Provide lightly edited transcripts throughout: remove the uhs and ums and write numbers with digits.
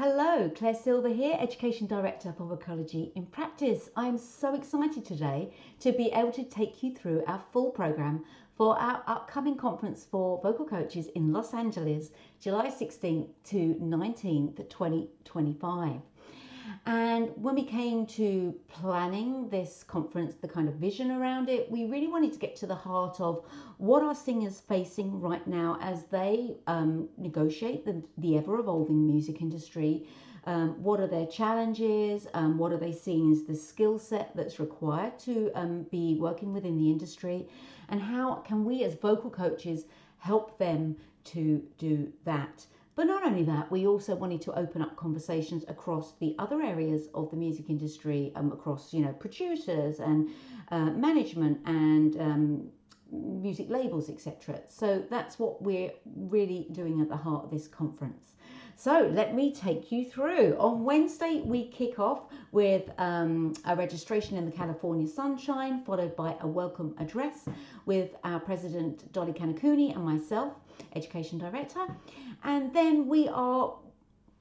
Hello, Claire Silver here, Education Director for Vocology in Practice. I am so excited today to be able to take you through our full programme for our upcoming conference for vocal coaches in Los Angeles, July 16th to 19th, 2025. And when we came to planning this conference, the kind of vision around it, we really wanted to get to the heart of what are singers facing right now as they negotiate the ever-evolving music industry. What are their challenges? What are they seeing as the skill set that's required to be working within the industry? And how can we as vocal coaches help them to do that? But not only that, we also wanted to open up conversations across the other areas of the music industry, across, producers and management and music labels, etc. So that's what we're really doing at the heart of this conference. So let me take you through. On Wednesday, we kick off with a registration in the California sunshine, followed by a welcome address with our president, Dolly Kanakuni, and myself, Education Director. And then we are,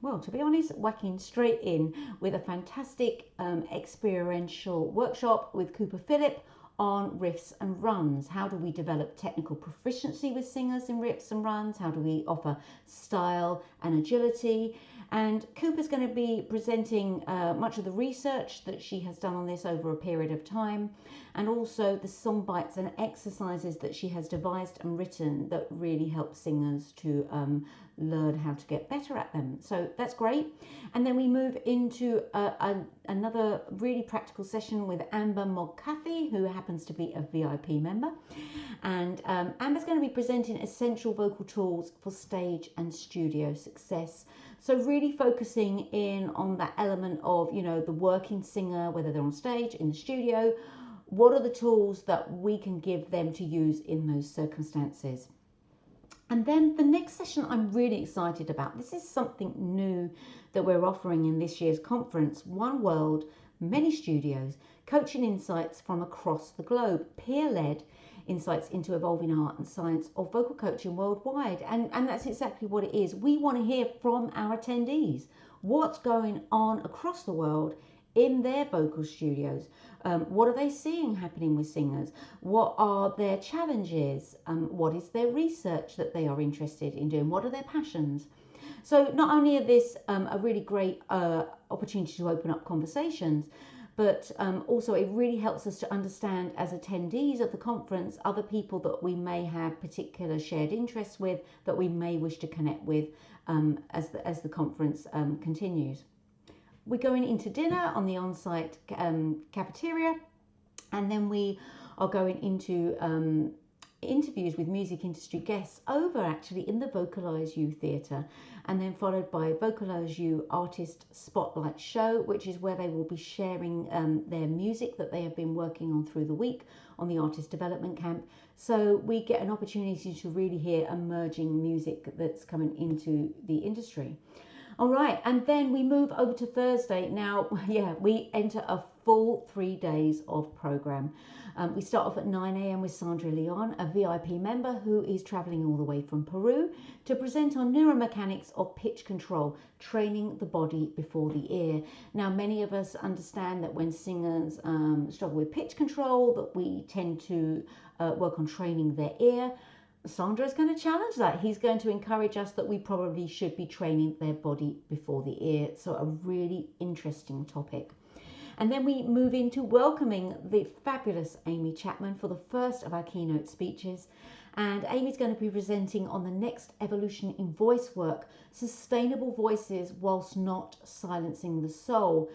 well, to be honest, whacking straight in with a fantastic experiential workshop with Cooper Phillip on riffs and runs. How do we develop technical proficiency with singers in riffs and runs? How do we offer style and agility? And Cooper's going to be presenting much of the research that she has done on this over a period of time, and also the song bites and exercises that she has devised and written that really help singers to learn how to get better at them. So that's great. And then we move into another really practical session with Amber Mogcathy, who happens to be a VIP member. And Amber's going to be presenting essential vocal tools for stage and studio success. So really focusing in on that element of, the working singer, whether they're on stage, in the studio, what are the tools that we can give them to use in those circumstances? And then the next session I'm really excited about. This is something new that we're offering in this year's conference. One World, Many Studios, coaching insights from across the globe, peer-led insights into evolving art and science of vocal coaching worldwide. And that's exactly what it is. We want to hear from our attendees. What's going on across the world in their vocal studios? What are they seeing happening with singers? What are their challenges? What is their research that they are interested in doing? What are their passions? So not only are this a really great opportunity to open up conversations, but also it really helps us to understand as attendees of the conference other people that we may have particular shared interests with, that we may wish to connect with as the conference continues. We're going into dinner on the on-site cafeteria, and then we are going into interviews with music industry guests over actually in the Vocology U Theatre, and then followed by Vocology U Artist Spotlight Show, which is where they will be sharing their music that they have been working on through the week on the Artist Development Camp. So we get an opportunity to really hear emerging music that's coming into the industry. All right, and then we move over to Thursday. Now, we enter a full 3 days of program. We start off at 9 a.m. with Sandra Leon, a VIP member who is traveling all the way from Peru to present on neuromechanics of pitch control, training the body before the ear. Now, many of us understand that when singers struggle with pitch control, that we tend to work on training their ear. Sandra is going to challenge that. He's going to encourage us that we probably should be training their body before the ear. So a really interesting topic. And then we move into welcoming the fabulous Amy Chapman for the first of our keynote speeches. And Amy's going to be presenting on the next evolution in voice work, sustainable voices whilst not silencing the soul.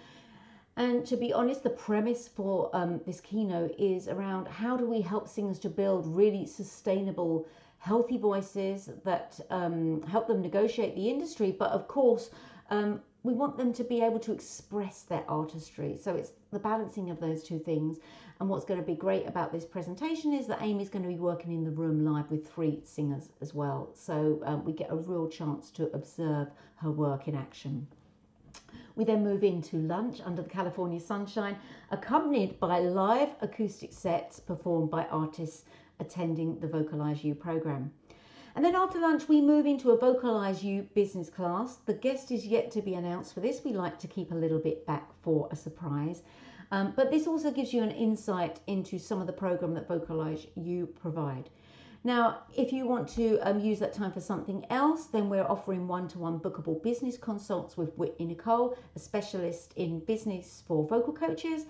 And to be honest, the premise for this keynote is around how do we help singers to build really sustainable, healthy voices that help them negotiate the industry. But of course, we want them to be able to express their artistry. So it's the balancing of those two things. And what's going to be great about this presentation is that Amy's going to be working in the room live with 3 singers as well. So we get a real chance to observe her work in action. We then move into lunch under the California sunshine, accompanied by live acoustic sets performed by artists attending the Vocology U program. And then after lunch, we move into a Vocalize You business class. The guest is yet to be announced for this. We like to keep a little bit back for a surprise. But this also gives you an insight into some of the program that Vocalize You provide. Now, if you want to use that time for something else, then we're offering one-to-one bookable business consults with Whitney Nicole, a specialist in business for vocal coaches.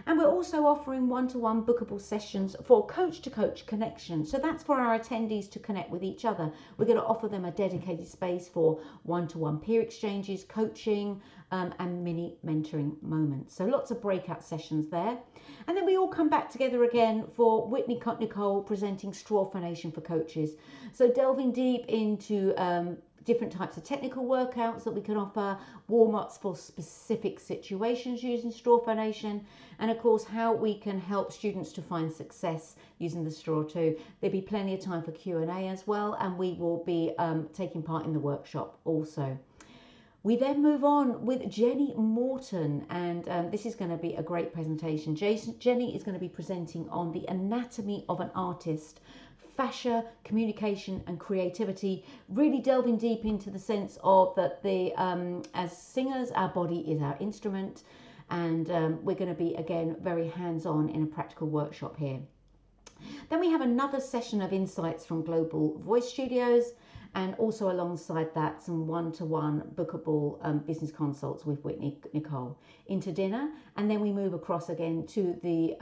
And we're also offering one-to-one bookable sessions for coach-to-coach connection. So that's for our attendees to connect with each other. We're going to offer them a dedicated space for one-to-one peer exchanges, coaching, and mini mentoring moments. So lots of breakout sessions there. And then we all come back together again for Whitney Nicole presenting Straw Phonation for Coaches. So delving deep into different types of technical workouts that we can offer, warm-ups for specific situations using straw phonation, and of course how we can help students to find success using the straw too. There'll be plenty of time for Q&A as well, and we will be taking part in the workshop also. We then move on with Jenny Morton, and this is going to be a great presentation. Jenny is going to be presenting on the anatomy of an artist, fascia, communication and creativity, really delving deep into the sense of that as singers, our body is our instrument, and we're going to be again very hands-on in a practical workshop here. Then we have another session of insights from Global Voice Studios, and also alongside that some one-to-one bookable business consults with Whitney Nicole into dinner. And then we move across again to the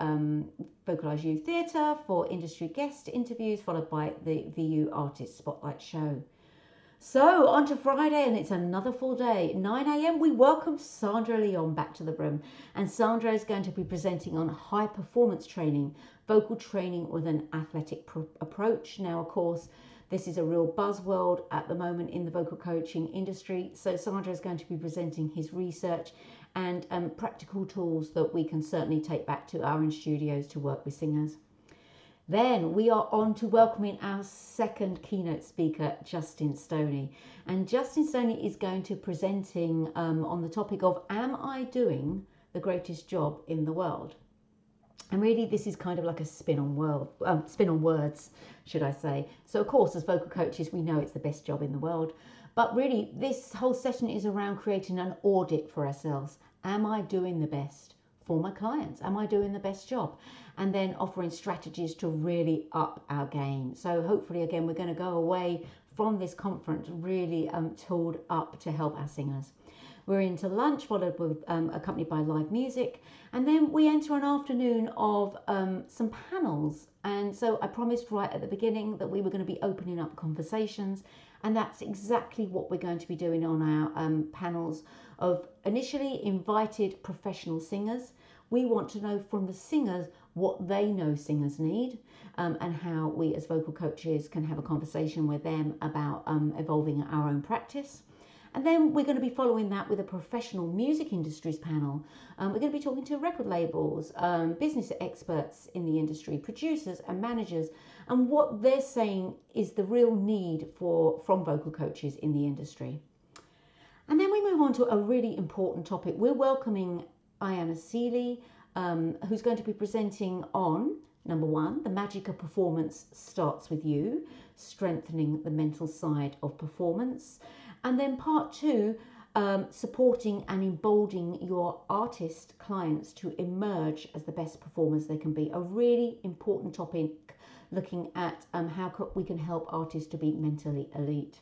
Vocalize You Theatre for industry guest interviews, followed by the VU Artist Spotlight Show. So on to Friday, and it's another full day. 9 a.m. we welcome Sandra Leon back to the room, and Sandra is going to be presenting on high performance training, vocal training with an athletic approach. Now, of course, this is a real buzzword at the moment in the vocal coaching industry. So Sandra is going to be presenting his research and practical tools that we can certainly take back to our in studios to work with singers. Then we are on to welcoming our second keynote speaker, Justin Stoney. And Justin Stoney is going to be presenting on the topic of, am I doing the greatest job in the world? And really, this is kind of like a spin on words, should I say. So, of course, as vocal coaches, we know it's the best job in the world. But really, this whole session is around creating an audit for ourselves. Am I doing the best for my clients? Am I doing the best job? And then offering strategies to really up our game. So hopefully, again, we're going to go away from this conference really tooled up to help our singers. We're into lunch, followed with accompanied by live music, and then we enter an afternoon of some panels. And so I promised right at the beginning that we were going to be opening up conversations, and that's exactly what we're going to be doing on our panels of initially invited professional singers. We want to know from the singers what they know singers need, and how we as vocal coaches can have a conversation with them about evolving our own practice. And then we're going to be following that with a professional music industries panel. We're going to be talking to record labels, business experts in the industry, producers and managers, and what they're saying is the real need from vocal coaches in the industry. And then we move on to a really important topic. We're welcoming Ayanna Seeley, who's going to be presenting on, number one, the magic of performance starts with you, strengthening the mental side of performance. And then part two, supporting and emboldening your artist clients to emerge as the best performers they can be. A really important topic, looking at how we can help artists to be mentally elite.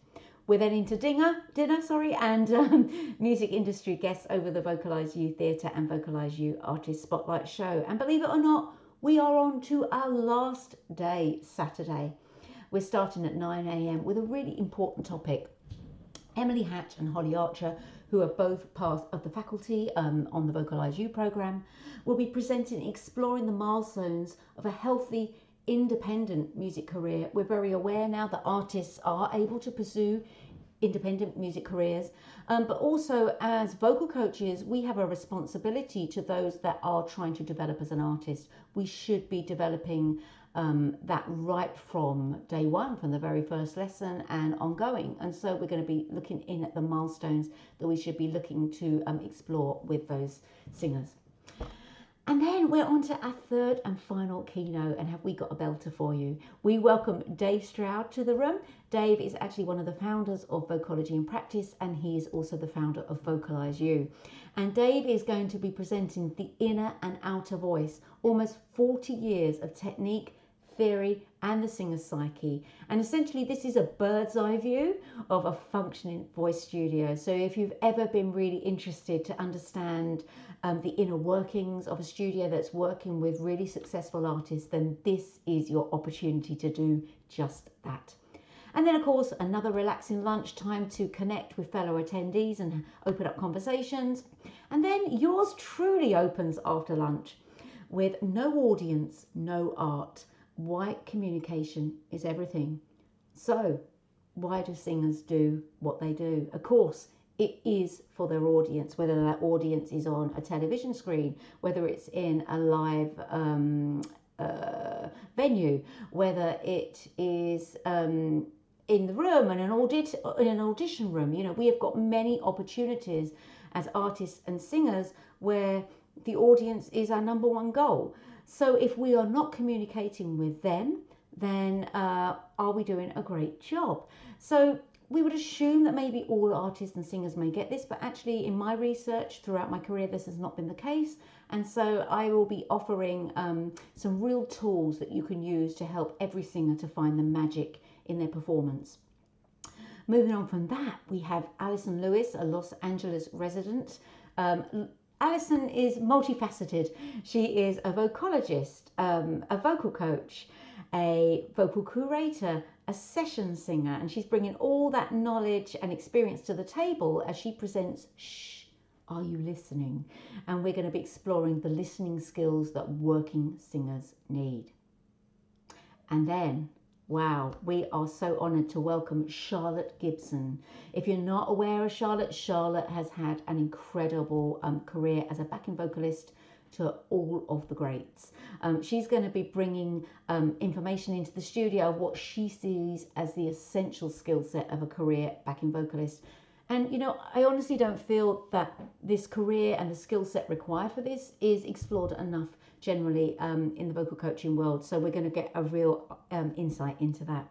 We're then into dinner, and music industry guests over the Vocalize You Theatre and Vocalize You Artist Spotlight Show. And believe it or not, we are on to our last day, Saturday. We're starting at 9 a.m. with a really important topic. Emily Hatch and Holly Archer, who are both part of the faculty on the Vocalize You programme, will be presenting exploring the milestones of a healthy, independent music career. We're very aware now that artists are able to pursue independent music careers, but also as vocal coaches, we have a responsibility to those that are trying to develop as an artist. We should be developing that right from day one, from the very first lesson and ongoing. And so we're going to be looking in at the milestones that we should be looking to explore with those singers. And then we're on to our third and final keynote, and have we got a belter for you? We welcome Dave Stroud to the room. Dave is actually one of the founders of Vocology in Practice, and he is also the founder of Vocalize You. And Dave is going to be presenting the inner and outer voice, almost 40 years of technique, theory, and the singer's psyche. And essentially this is a bird's eye view of a functioning voice studio. So if you've ever been really interested to understand the inner workings of a studio that's working with really successful artists, then this is your opportunity to do just that. And then of course another relaxing lunch time to connect with fellow attendees and open up conversations. And then yours truly opens after lunch with no audience, no art. Why communication is everything. So why do singers do what they do? Of course, it is for their audience, whether that audience is on a television screen, whether it's in a live venue, whether it is in the room in an audition room. You know, we have got many opportunities as artists and singers where the audience is our number one goal. So if we are not communicating with them, then are we doing a great job? So we would assume that maybe all artists and singers may get this, but actually in my research throughout my career, this has not been the case. And so I will be offering some real tools that you can use to help every singer to find the magic in their performance. Moving on from that, we have Alison Lewis, a Los Angeles resident. Alison is multifaceted. She is a vocologist, a vocal coach, a vocal curator, a session singer, and she's bringing all that knowledge and experience to the table as she presents Shh, Are You Listening? And we're going to be exploring the listening skills that working singers need. And then, wow, we are so honoured to welcome Charlotte Gibson. If you're not aware of Charlotte, Charlotte has had an incredible career as a backing vocalist to all of the greats. She's going to be bringing information into the studio of what she sees as the essential skill set of a career backing vocalist. And, you know, I honestly don't feel that this career and the skill set required for this is explored enough generally in the vocal coaching world. So we're going to get a real insight into that.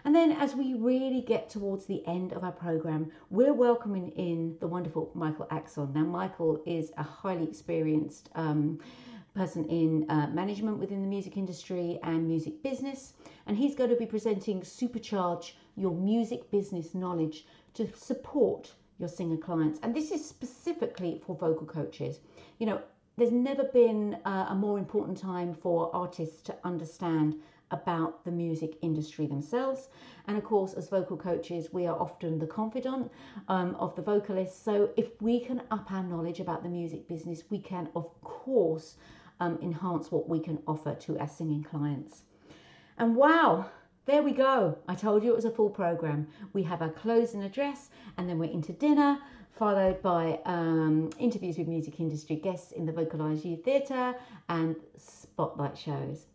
And then as we really get towards the end of our program, we're welcoming in the wonderful Michael Axon. Now, Michael is a highly experienced person in management within the music industry and music business. And he's going to be presenting Supercharge Your Music Business Knowledge to support your singer clients. And this is specifically for vocal coaches. You know, there's never been a more important time for artists to understand about the music industry themselves. And of course, as vocal coaches, we are often the confidant of the vocalist. So if we can up our knowledge about the music business, we can, of course, enhance what we can offer to our singing clients. And wow, there we go. I told you it was a full program. We have our closing address, and then we're into dinner, followed by interviews with music industry guests in the Vocalize You Theatre and spotlight shows.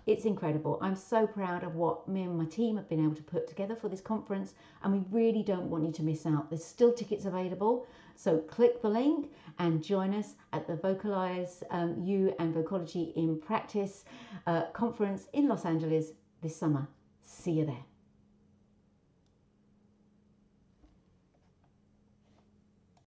It's incredible. I'm so proud of what me and my team have been able to put together for this conference, and we really don't want you to miss out. There's still tickets available, so click the link and join us at the Vocalize You and Vocology in Practice conference in Los Angeles this summer. See you there.